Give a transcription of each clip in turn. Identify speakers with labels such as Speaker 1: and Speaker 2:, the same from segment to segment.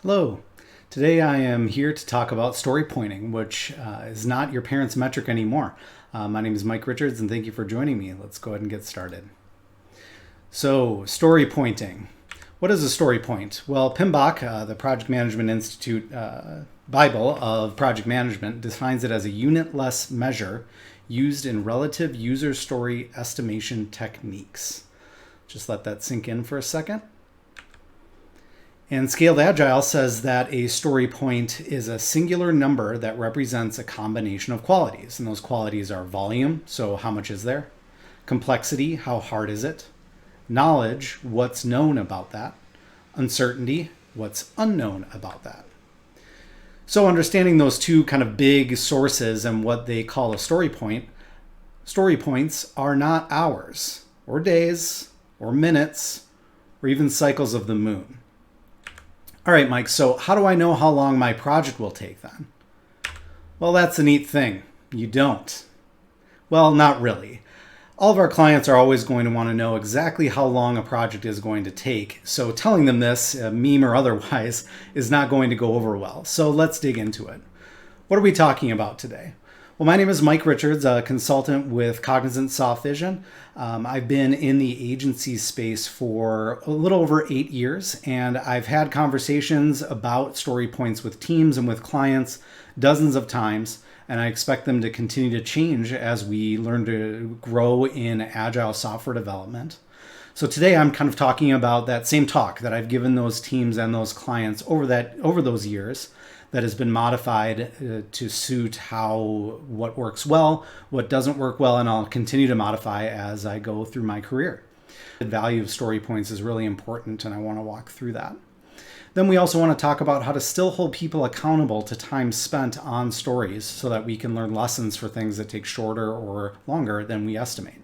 Speaker 1: Hello. Today I am here to talk about story pointing, which is not your parents' metric anymore. My name is Mike Richards, and thank you for joining me. Let's go ahead and get started. So, story pointing. What is a story point? Well, PMBOK, the Project Management Institute Bible of Project Management, defines it as a unitless measure used in relative user story estimation techniques. Just let that sink in for a second. And Scaled Agile says that a story point is a singular number that represents a combination of qualities. And those qualities are volume, so how much is there? Complexity, how hard is it? Knowledge, what's known about that? Uncertainty, what's unknown about that? So understanding those two kind of big sources and what they call a story point, story points are not hours or days or minutes or even cycles of the moon. All right, Mike, so how do I know how long my project will take then? Well, that's a neat thing. You don't. Well, not really. All of our clients are always going to want to know exactly how long a project is going to take. So telling them this, meme or otherwise, is not going to go over well. So let's dig into it. What are we talking about today? Well, my name is Mike Richards, a consultant with Cognizant Soft Vision. I've been in the agency space for a little over 8 years, and I've had conversations about story points with teams and with clients dozens of times, and I expect them to continue to change as we learn to grow in agile software development. So today I'm kind of talking about that same talk that I've given those teams and those clients over those years, that has been modified to suit what works well, what doesn't work well, and I'll continue to modify as I go through my career. The value of story points is really important, and I want to walk through that. Then we also want to talk about how to still hold people accountable to time spent on stories so that we can learn lessons for things that take shorter or longer than we estimate.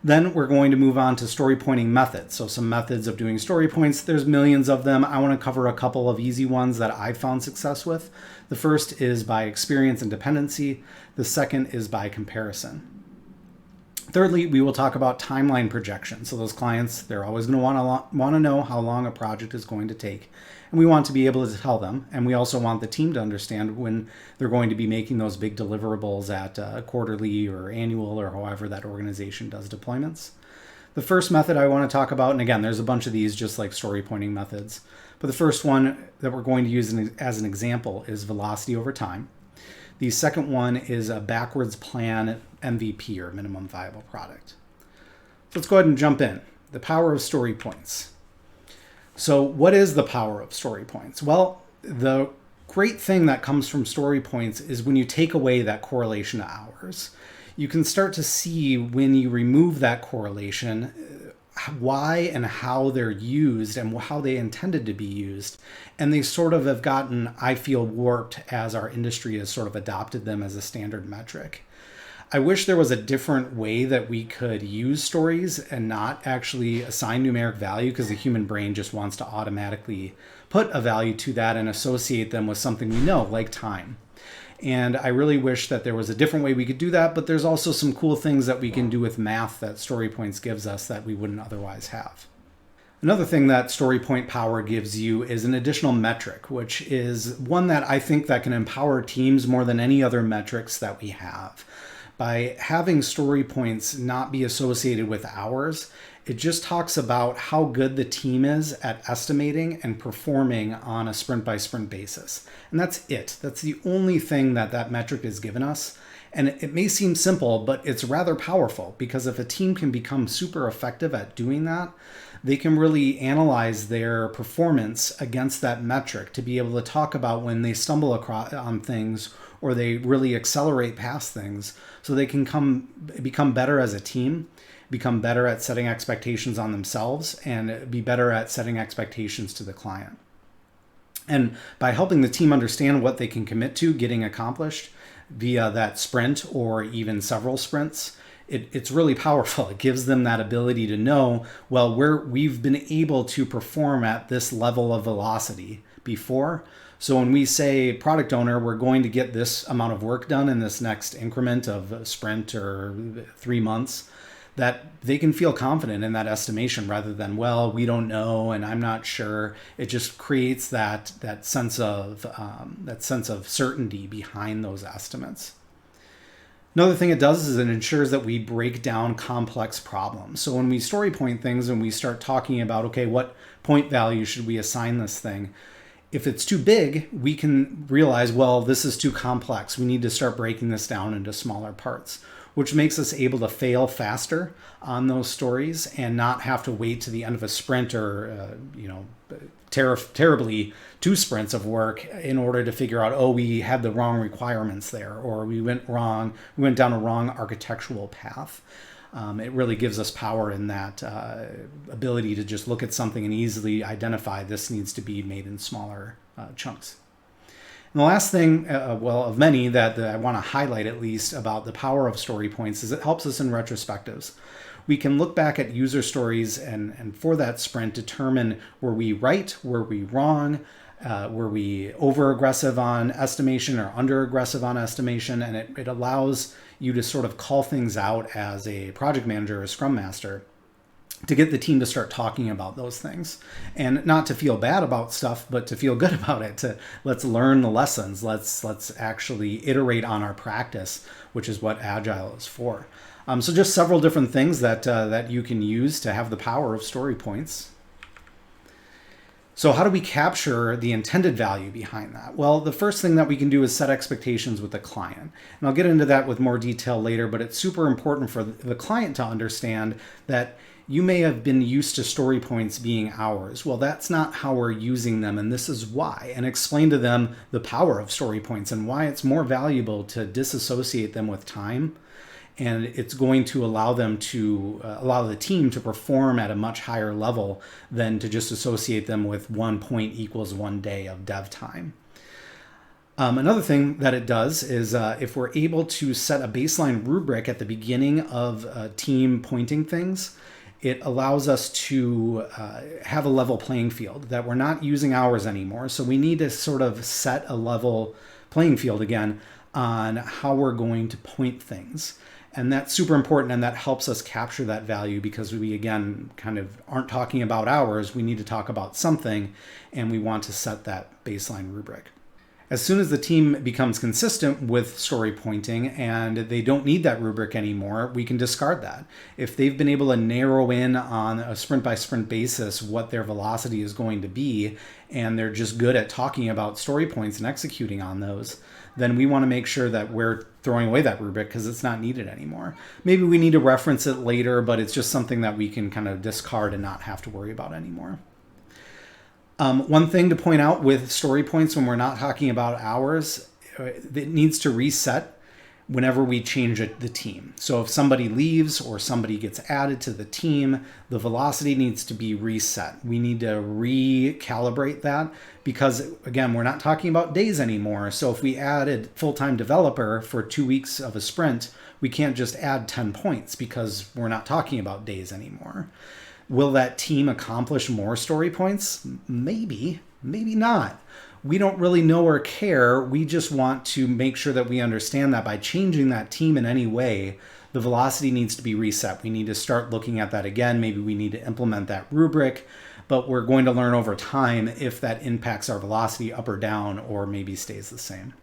Speaker 1: Then we're going to move on to story pointing methods. So some methods of doing story points, there's millions of them. I want to cover a couple of easy ones that I've found success with. The first is by experience and dependency. The second is by comparison. Thirdly, we will talk about timeline projection. So those clients, they're always going to want to know how long a project is going to take. And we want to be able to tell them. And we also want the team to understand when they're going to be making those big deliverables at quarterly or annual or however that organization does deployments. The first method I want to talk about, and again, there's a bunch of these just like story pointing methods, but the first one that we're going to use as an example is velocity over time. The second one is a backwards plan MVP, or minimum viable product. So let's go ahead and jump in. The power of story points. So what is the power of story points? Well, the great thing that comes from story points is when you take away that correlation to hours, you can start to see when you remove that correlation why and how they're used and how they intended to be used. And they sort of have gotten, I feel, warped as our industry has sort of adopted them as a standard metric. I wish there was a different way that we could use stories and not actually assign numeric value, because the human brain just wants to automatically put a value to that and associate them with something we know, like time. And I really wish that there was a different way we could do that, but there's also some cool things that we can do with math that story points gives us that we wouldn't otherwise have. Another thing that story point power gives you is an additional metric, which is one that I think that can empower teams more than any other metrics that we have. By having story points not be associated with hours, it just talks about how good the team is at estimating and performing on a sprint by sprint basis. And that's it. That's the only thing that metric has given us. And it may seem simple, but it's rather powerful, because if a team can become super effective at doing that, they can really analyze their performance against that metric to be able to talk about when they stumble on things or they really accelerate past things, so they can become better as a team, become better at setting expectations on themselves, and be better at setting expectations to the client. And by helping the team understand what they can commit to getting accomplished via that sprint or even several sprints, it's really powerful. It gives them that ability to know, well, we've been able to perform at this level of velocity before. So when we say product owner, we're going to get this amount of work done in this next increment of a sprint or 3 months, that they can feel confident in that estimation rather than, well, we don't know and I'm not sure. It just creates that sense of certainty behind those estimates. Another thing it does is it ensures that we break down complex problems. So when we story point things and we start talking about, okay, what point value should we assign this thing? If it's too big, we can realize, well, this is too complex. We need to start breaking this down into smaller parts, which makes us able to fail faster on those stories and not have to wait to the end of a sprint or, terribly 2 sprints of work in order to figure out, oh, we had the wrong requirements there, or we went down a wrong architectural path. It really gives us power in that ability to just look at something and easily identify this needs to be made in smaller chunks. And the last thing, of many that I want to highlight at least about the power of story points is it helps us in retrospectives. We can look back at user stories and for that sprint determine, were we right, were we wrong, were we over-aggressive on estimation or under-aggressive on estimation, and it allows you to sort of call things out as a project manager or scrum master to get the team to start talking about those things, and not to feel bad about stuff, but to feel good about it. Let's learn the lessons. Let's actually iterate on our practice, which is what Agile is for. So just several different things that you can use to have the power of story points. So how do we capture the intended value behind that? Well, the first thing that we can do is set expectations with the client. And I'll get into that with more detail later, but it's super important for the client to understand that you may have been used to story points being hours. Well, that's not how we're using them, and this is why. And explain to them the power of story points and why it's more valuable to disassociate them with time. And it's going to allow them to allow the team to perform at a much higher level than to just associate them with 1 point equals 1 day of dev time. Another thing that it does is if we're able to set a baseline rubric at the beginning of a team pointing things, it allows us to have a level playing field, that we're not using hours anymore. So we need to sort of set a level playing field again on how we're going to point things. And that's super important, and that helps us capture that value because we, again, kind of aren't talking about hours. We need to talk about something, and we want to set that baseline rubric. As soon as the team becomes consistent with story pointing and they don't need that rubric anymore, we can discard that. If they've been able to narrow in on a sprint by sprint basis what their velocity is going to be, and they're just good at talking about story points and executing on those, then we want to make sure that we're throwing away that rubric because it's not needed anymore. Maybe we need to reference it later, but it's just something that we can kind of discard and not have to worry about anymore. One thing to point out with story points when we're not talking about hours, it needs to reset whenever we change the team. So if somebody leaves or somebody gets added to the team, the velocity needs to be reset. We need to recalibrate that because, again, we're not talking about days anymore. So if we added full-time developer for 2 weeks of a sprint, we can't just add 10 points because we're not talking about days anymore. Will that team accomplish more story points? Maybe, maybe not. We don't really know or care. We just want to make sure that we understand that by changing that team in any way, the velocity needs to be reset. We need to start looking at that again. Maybe we need to implement that rubric, but we're going to learn over time if that impacts our velocity up or down or maybe stays the same.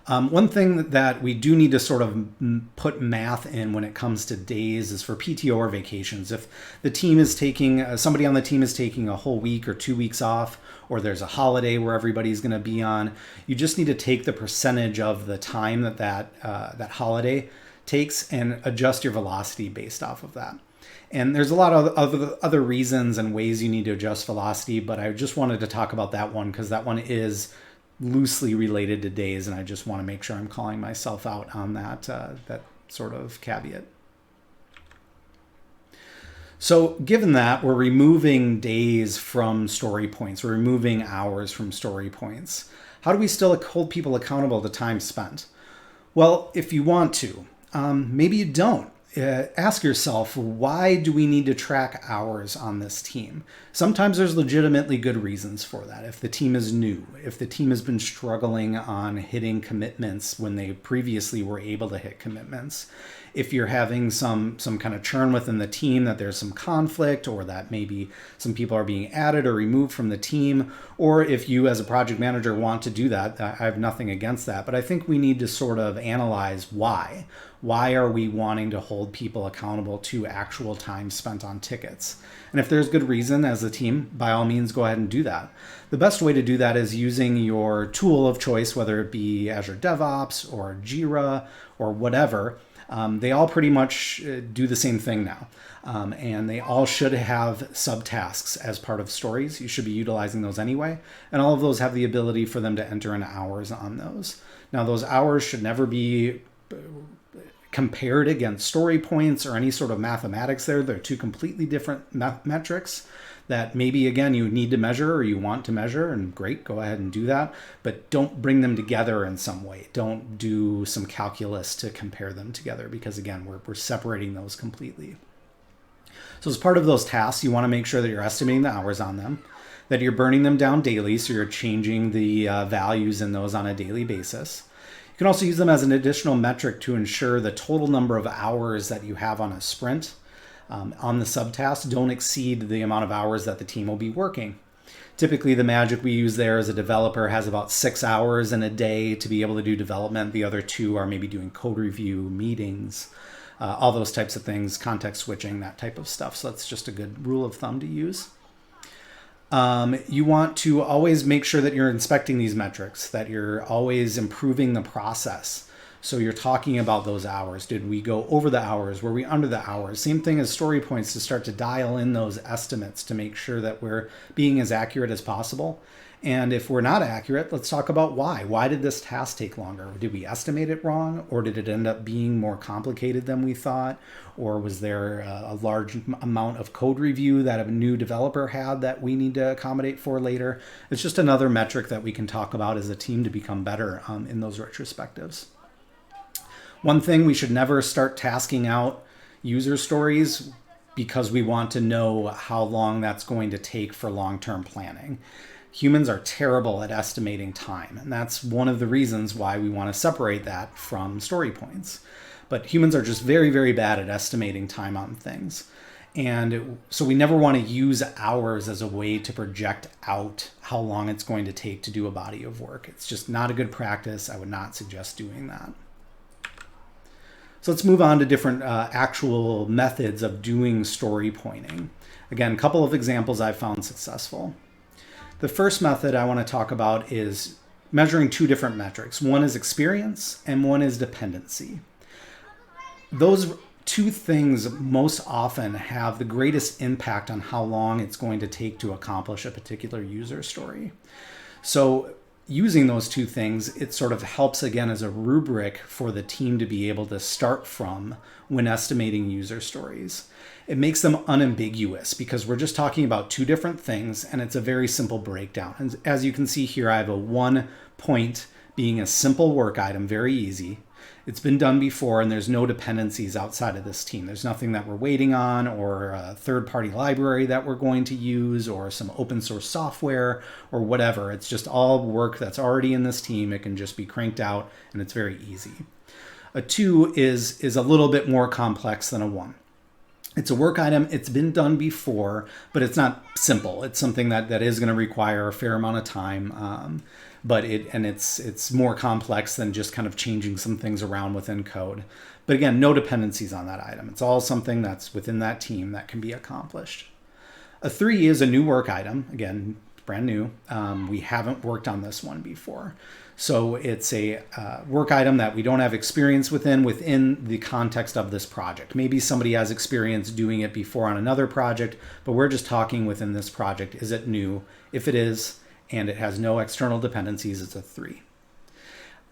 Speaker 1: One thing that we do need to sort of put math in when it comes to days is for PTO or vacations. If the team is taking, somebody on the team is taking a whole week or 2 weeks off, or there's a holiday where everybody's going to be on, you just need to take the percentage of the time that holiday takes and adjust your velocity based off of that. And there's a lot of other reasons and ways you need to adjust velocity, but I just wanted to talk about that one because that one is loosely related to days, and I just want to make sure I'm calling myself out on that sort of caveat. So given that we're removing days from story points, we're removing hours from story points, how do we still hold people accountable to time spent? Well, if you want to, maybe you don't. ask yourself, why do we need to track hours on this team? Sometimes there's legitimately good reasons for that. If the team is new, if the team has been struggling on hitting commitments when they previously were able to hit commitments, if you're having some kind of churn within the team, that there's some conflict, or that maybe some people are being added or removed from the team, or if you as a project manager want to do that, I have nothing against that. But I think we need to sort of analyze why. Why are we wanting to hold people accountable to actual time spent on tickets? And if there's good reason as a team, by all means, go ahead and do that. The best way to do that is using your tool of choice, whether it be Azure DevOps or Jira or whatever. They all pretty much do the same thing now. And they all should have subtasks as part of stories. You should be utilizing those anyway. And all of those have the ability for them to enter in hours on those. Now, those hours should never be compared against story points or any sort of mathematics there. They're two completely different metrics that maybe, again, you need to measure or you want to measure, and great, go ahead and do that. But don't bring them together in some way. Don't do some calculus to compare them together, because, again, we're separating those completely. So as part of those tasks, you want to make sure that you're estimating the hours on them, that you're burning them down daily, so you're changing the values in those on a daily basis. You can also use them as an additional metric to ensure the total number of hours that you have on a sprint on the subtasks don't exceed the amount of hours that the team will be working. Typically, the magic we use there as a developer has about 6 hours in a day to be able to do development. The other 2 are maybe doing code review, meetings, all those types of things, context switching, that type of stuff. So that's just a good rule of thumb to use. You want to always make sure that you're inspecting these metrics, that you're always improving the process. So you're talking about those hours. Did we go over the hours? Were we under the hours? Same thing as story points, to start to dial in those estimates to make sure that we're being as accurate as possible. And if we're not accurate, let's talk about why. Why did this task take longer? Did we estimate it wrong? Or did it end up being more complicated than we thought? Or was there a large amount of code review that a new developer had that we need to accommodate for later? It's just another metric that we can talk about as a team to become better in those retrospectives. One thing, we should never start tasking out user stories because we want to know how long that's going to take for long-term planning. Humans are terrible at estimating time, and that's one of the reasons why we want to separate that from story points. But humans are just very, very bad at estimating time on things. And so we never want to use hours as a way to project out how long it's going to take to do a body of work. It's just not a good practice. I would not suggest doing that. So let's move on to different actual methods of doing story pointing. Again, a couple of examples I've found successful. The first method I want to talk about is measuring 2 different metrics. One is experience and one is dependency. Those 2 things most often have the greatest impact on how long it's going to take to accomplish a particular user story. So using those 2 things, it sort of helps, again, as a rubric for the team to be able to start from when estimating user stories. It makes them unambiguous because we're just talking about 2 different things, and it's a very simple breakdown. And as you can see here, I have a 1 point being a simple work item, very easy. It's been done before, and there's no dependencies outside of this team. There's nothing that we're waiting on, or a third-party library that we're going to use, or some open source software, or whatever. It's just all work that's already in this team. It can just be cranked out, and it's very easy. A 2 is a little bit more complex than a 1. It's a work item. It's been done before, but it's not simple. It's something that is going to require a fair amount of time. But it's more complex than just kind of changing some things around within code. But again, no dependencies on that item. It's all something that's within that team that can be accomplished. A 3 is a new work item. Again, brand new. We haven't worked on this one before. So it's a work item that we don't have experience within the context of this project. Maybe somebody has experience doing it before on another project, but we're just talking within this project. Is it new? If it is, and it has no external dependencies, it's a 3.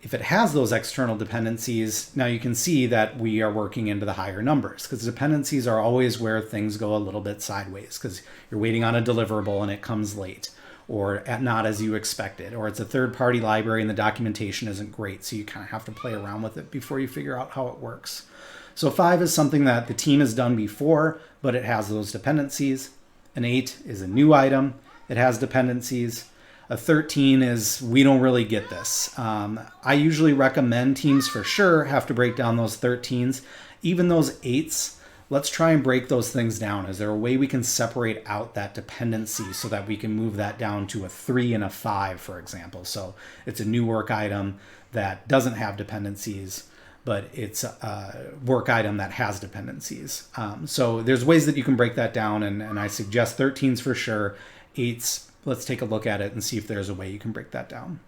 Speaker 1: If it has those external dependencies, now you can see that we are working into the higher numbers, because dependencies are always where things go a little bit sideways, because you're waiting on a deliverable and it comes late, or not as you expected, or it's a third-party library and the documentation isn't great, so you kind of have to play around with it before you figure out how it works. So 5 is something that the team has done before, but it has those dependencies. An 8 is a new item. It has dependencies. A 13 is we don't really get this. I usually recommend teams for sure have to break down those 13s. Even those 8s, let's try and break those things down. Is there a way we can separate out that dependency so that we can move that down to a 3 and a 5, for example? So it's a new work item that doesn't have dependencies, but it's a work item that has dependencies. So there's ways that you can break that down, and I suggest 13s for sure. 8s, let's take a look at it and see if there's a way you can break that down.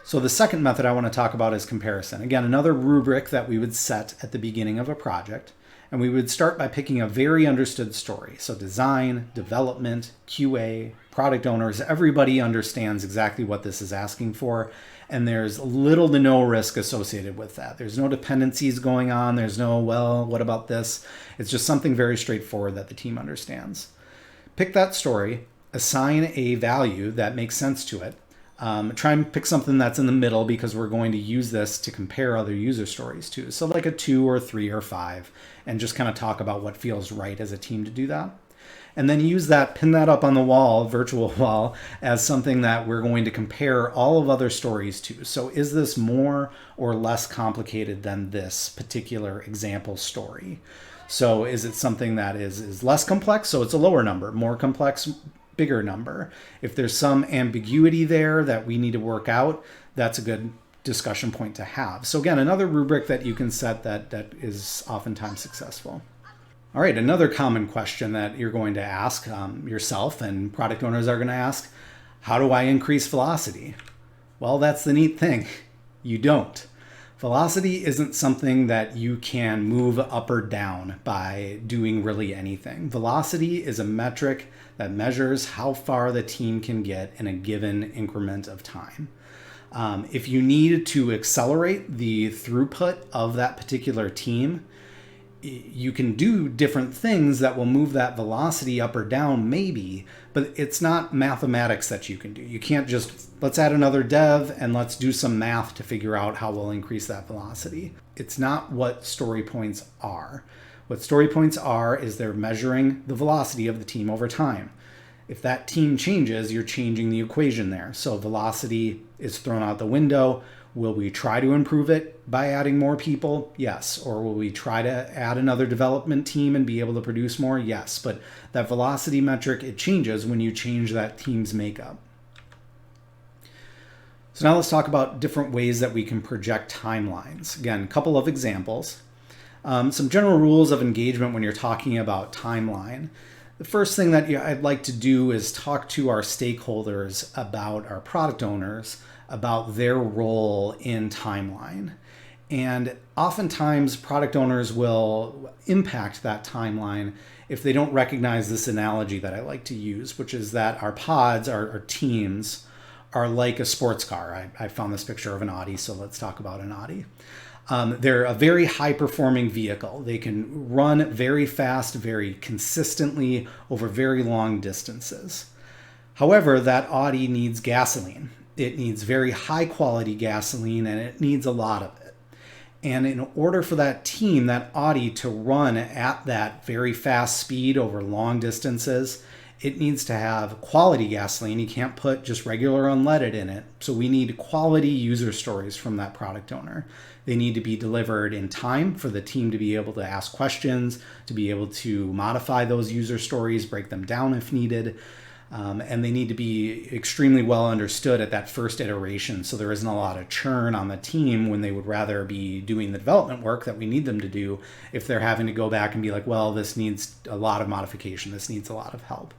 Speaker 1: So the second method I want to talk about is comparison. Again, another rubric that we would set at the beginning of a project. And we would start by picking a very understood story. So design, development, QA, product owners, everybody understands exactly what this is asking for. And there's little to no risk associated with that. There's no dependencies going on. There's no, well, what about this? It's just something very straightforward that the team understands. Pick that story, assign a value that makes sense to it. Try and pick something that's in the middle because we're going to use this to compare other user stories to. So like a 2 or 3 or 5, and just kind of talk about what feels right as a team to do that. And then use that, pin that up on the wall, virtual wall, as something that we're going to compare all of other stories to. So is this more or less complicated than this particular example story? So is it something that is less complex? So it's a lower number. More complex, bigger number. If there's some ambiguity there that we need to work out, that's a good discussion point to have. So again, another rubric that you can set that is oftentimes successful. All right, another common question that you're going to ask yourself and product owners are going to ask, how do I increase velocity? Well, that's the neat thing. You don't. Velocity isn't something that you can move up or down by doing really anything. Velocity is a metric that measures how far the team can get in a given increment of time. If you need to accelerate the throughput of that particular team, you can do different things that will move that velocity up or down maybe, but it's not mathematics that you can do. You can't just, let's add another dev and let's do some math to figure out how we'll increase that velocity. It's not what story points are. What story points are is they're measuring the velocity of the team over time. If that team changes, you're changing the equation there. So velocity is thrown out the window. Will we try to improve it by adding more people? Yes. Or will we try to add another development team and be able to produce more? Yes. But that velocity metric, it changes when you change that team's makeup. So now let's talk about different ways that we can project timelines. Again, a couple of examples. Some general rules of engagement when you're talking about timeline. The first thing that I'd like to do is talk to our stakeholders about our product owners about their role in timeline. And oftentimes product owners will impact that timeline if they don't recognize this analogy that I like to use, which is that our pods, our teams, are like a sports car. I found this picture of an Audi, so let's talk about an Audi. They're a very high-performing vehicle. They can run very fast, very consistently over very long distances. However, that Audi needs gasoline. It needs very high-quality gasoline, and it needs a lot of it. And in order for that team, that Audi, to run at that very fast speed over long distances, it needs to have quality gasoline. You can't put just regular unleaded in it. So we need quality user stories from that product owner. They need to be delivered in time for the team to be able to ask questions, to be able to modify those user stories, break them down if needed. And they need to be extremely well understood at that first iteration, so there isn't a lot of churn on the team when they would rather be doing the development work that we need them to do if they're having to go back and be like, well, this needs a lot of modification, this needs a lot of help.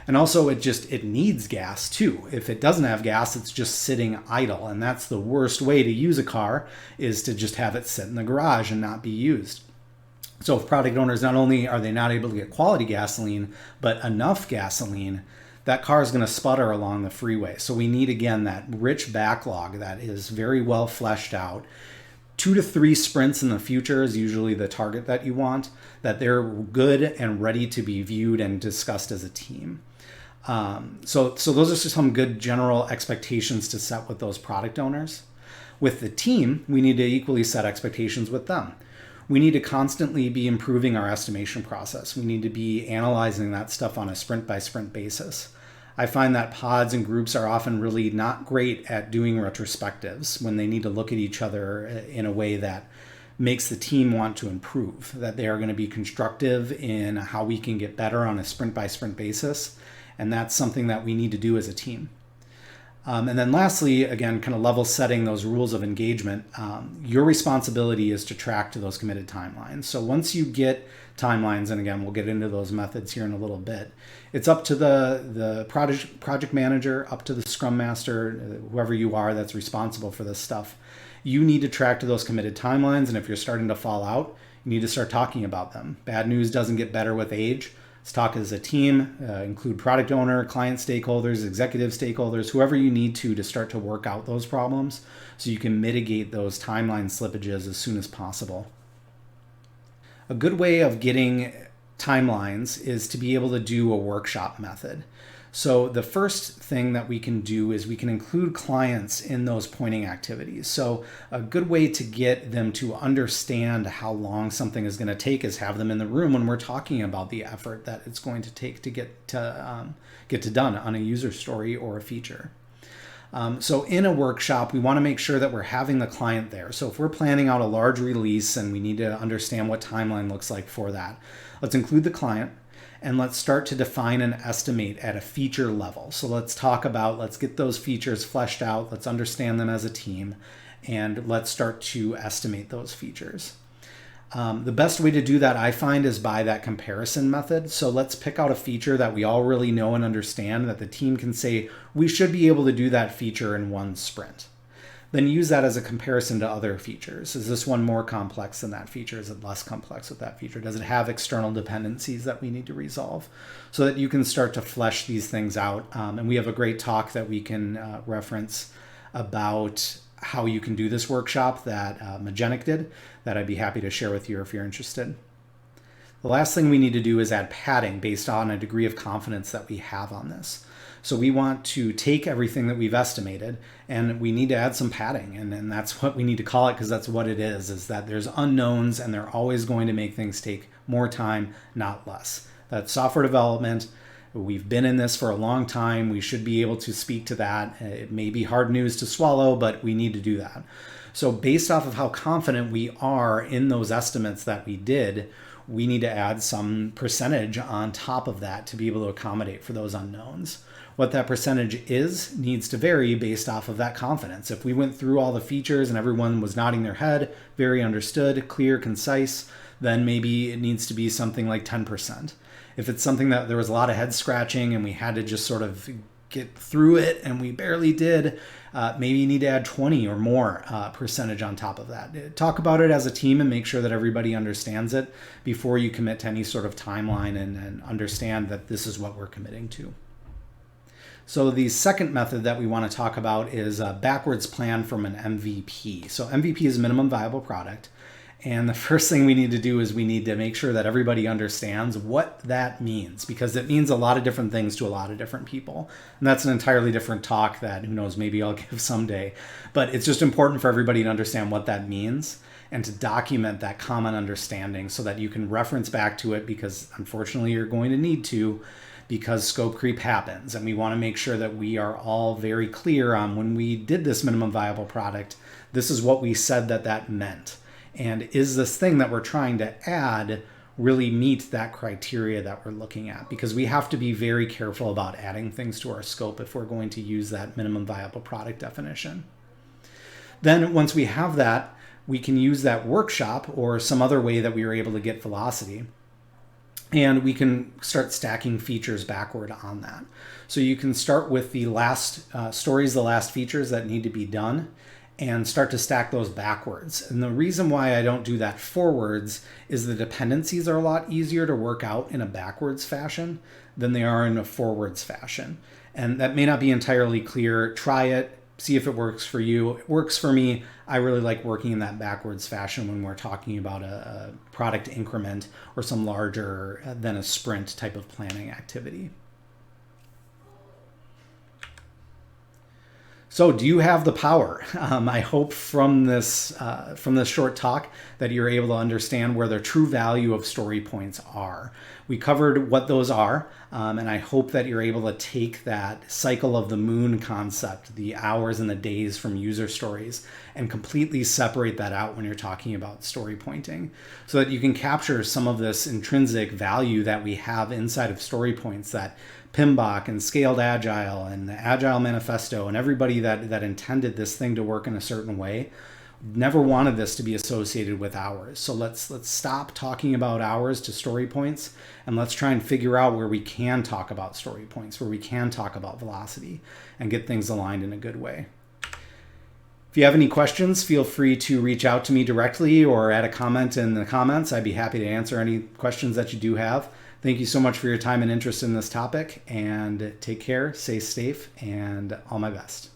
Speaker 1: And also it needs gas too. If it doesn't have gas, it's just sitting idle, and that's the worst way to use a car, is to just have it sit in the garage and not be used. So if product owners, not only are they not able to get quality gasoline, but enough gasoline, that car is going to sputter along the freeway. So we need, again, that rich backlog that is very well fleshed out. 2 to 3 sprints in the future is usually the target that you want, that they're good and ready to be viewed and discussed as a team. So those are just some good general expectations to set with those product owners. With the team, we need to equally set expectations with them. We need to constantly be improving our estimation process. We need to be analyzing that stuff on a sprint by sprint basis. I find that pods and groups are often really not great at doing retrospectives when they need to look at each other in a way that makes the team want to improve, that they are going to be constructive in how we can get better on a sprint by sprint basis. And that's something that we need to do as a team. And then lastly, again, kind of level setting those rules of engagement. Your responsibility is to track to those committed timelines. So once you get timelines, and again, we'll get into those methods here in a little bit, it's up to the project manager, up to the scrum master, whoever you are that's responsible for this stuff. You need to track to those committed timelines. And if you're starting to fall out, you need to start talking about them. Bad news doesn't get better with age. Let's talk as a team, include product owner, client stakeholders, executive stakeholders, whoever you need to start to work out those problems so you can mitigate those timeline slippages as soon as possible. A good way of getting timelines is to be able to do a workshop method. So the first thing that we can do is we can include clients in those pointing activities. So a good way to get them to understand how long something is going to take is have them in the room when we're talking about the effort that it's going to take to get to done on a user story or a feature. So in a workshop, we want to make sure that we're having the client there. So if we're planning out a large release and we need to understand what timeline looks like for that, let's include the client. And let's start to define and estimate at a feature level. So let's get those features fleshed out. Let's understand them as a team. And let's start to estimate those features. The best way to do that, I find, is by that comparison method. So let's pick out a feature that we all really know and understand, that the team can say, we should be able to do that feature in one sprint. Then use that as a comparison to other features. Is this one more complex than that feature? Is it less complex with that feature? Does it have external dependencies that we need to resolve? So that you can start to flesh these things out. And we have a great talk that we can reference about how you can do this workshop that Magenic did, that I'd be happy to share with you if you're interested. The last thing we need to do is add padding based on a degree of confidence that we have on this. So we want to take everything that we've estimated and we need to add some padding. And that's what we need to call it, because that's what it is that there's unknowns and they're always going to make things take more time, not less. That's software development. We've been in this for a long time. We should be able to speak to that. It may be hard news to swallow, but we need to do that. So based off of how confident we are in those estimates that we did, we need to add some percentage on top of that to be able to accommodate for those unknowns. What that percentage is needs to vary based off of that confidence. If we went through all the features and everyone was nodding their head, very understood, clear, concise, then maybe it needs to be something like 10%. If it's something that there was a lot of head scratching and we had to just sort of get through it and we barely did, maybe you need to add 20 or more percentage on top of that. Talk about it as a team and make sure that everybody understands it before you commit to any sort of timeline, and understand that this is what we're committing to. So the second method that we want to talk about is a backwards plan from an MVP. So MVP is minimum viable product. And the first thing we need to do is we need to make sure that everybody understands what that means, because it means a lot of different things to a lot of different people. And that's an entirely different talk that, who knows, maybe I'll give someday. But it's just important for everybody to understand what that means and to document that common understanding so that you can reference back to it, because unfortunately you're going to need to, because scope creep happens. And we want to make sure that we are all very clear on, when we did this minimum viable product, this is what we said that meant. And is this thing that we're trying to add really meet that criteria that we're looking at? Because we have to be very careful about adding things to our scope if we're going to use that minimum viable product definition. Then once we have that, we can use that workshop or some other way that we were able to get velocity, and we can start stacking features backward on that. So you can start with the last stories, the last features that need to be done, and start to stack those backwards. And the reason why I don't do that forwards is the dependencies are a lot easier to work out in a backwards fashion than they are in a forwards fashion. And that may not be entirely clear. Try it, see if it works for you. It works for me. I really like working in that backwards fashion when we're talking about a product increment or some larger than a sprint type of planning activity. So, do you have the power? I hope from this short talk that you're able to understand where the true value of story points are. We covered what those are, and I hope that you're able to take that cycle of the moon concept, the hours and the days from user stories, and completely separate that out when you're talking about story pointing, so that you can capture some of this intrinsic value that we have inside of story points that PMBOK and Scaled Agile and the Agile Manifesto and everybody that intended this thing to work in a certain way never wanted this to be associated with hours. So let's stop talking about hours to story points, and let's try and figure out where we can talk about story points, where we can talk about velocity and get things aligned in a good way. If you have any questions, feel free to reach out to me directly or add a comment in the comments. I'd be happy to answer any questions that you do have. Thank you so much for your time and interest in this topic, and take care, stay safe, and all my best.